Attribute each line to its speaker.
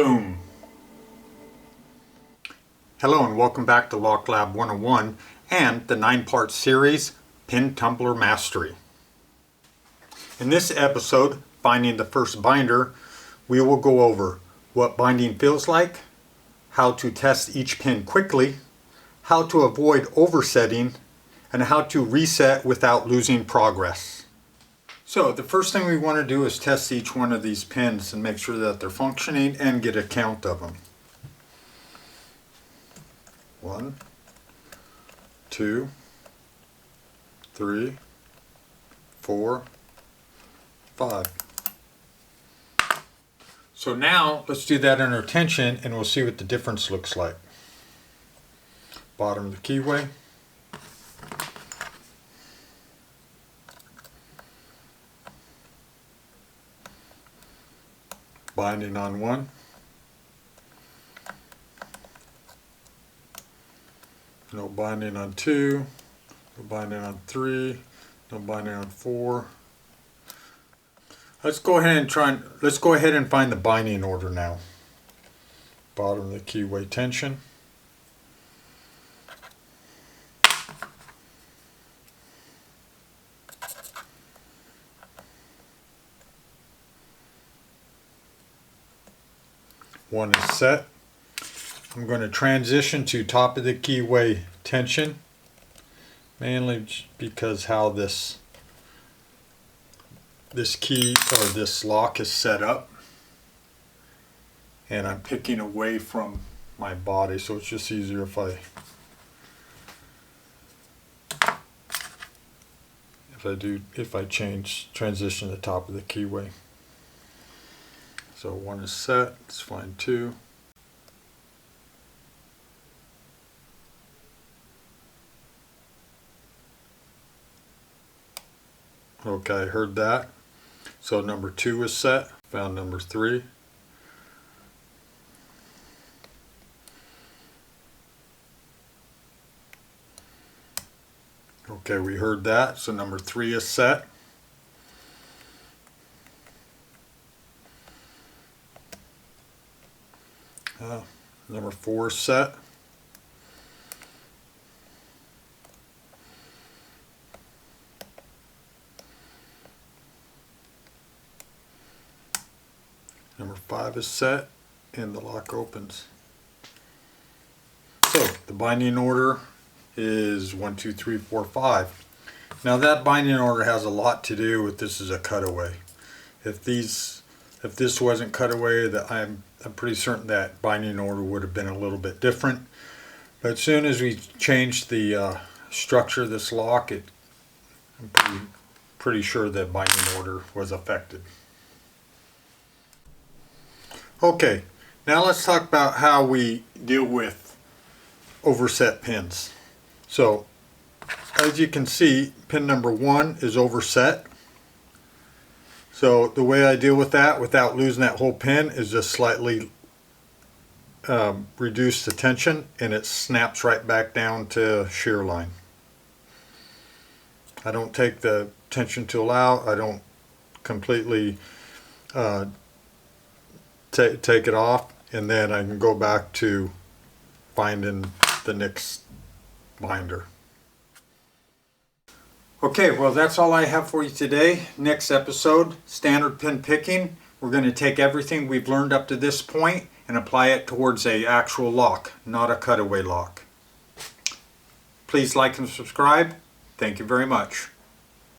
Speaker 1: Boom! Hello and welcome back to Lock Lab 101 and the 9-part series Pin Tumbler Mastery. In this episode, Finding the First Binder, we will go over what binding feels like, how to test each pin quickly, how to avoid oversetting, and how to reset without losing progress. So the first thing we want to do is test each one of these pins and make sure that they're functioning and get a count of them. 1, 2, 3, 4, 5. So now let's do that under tension and we'll see what the difference looks like. Bottom of the keyway. Binding on 1. No binding on 2. No binding on 3. No binding on 4. Let's go ahead and find the binding order now. Bottom of the keyway tension. One is set. I'm going to transition to top of the keyway tension, mainly because how this key or this lock is set up, and I'm picking away from my body, so it's just easier if I transition to the top of the keyway. So 1 is set. Let's find 2. Okay, I heard that. So number 2 is set. Found number 3. Okay, we heard that. So number 3 is set. Number 4 is set. Number 5 is set, and the lock opens. So the binding order is 1, 2, 3, 4, 5. Now that binding order has a lot to do with this is a cutaway. If this wasn't cutaway, that I'm pretty certain that binding order would have been a little bit different. But as soon as we changed the structure of this lock, I'm pretty sure that binding order was affected. Okay, now let's talk about how we deal with overset pins. So, as you can see, pin number 1 is overset. So the way I deal with that without losing that whole pin is just slightly reduce the tension, and it snaps right back down to shear line. I don't take the tension tool out. I don't completely take it off, and then I can go back to finding the next binder. Okay, well that's all I have for you today. Next episode, standard pin picking. We're going to take everything we've learned up to this point and apply it towards an actual lock, not a cutaway lock. Please like and subscribe. Thank you very much.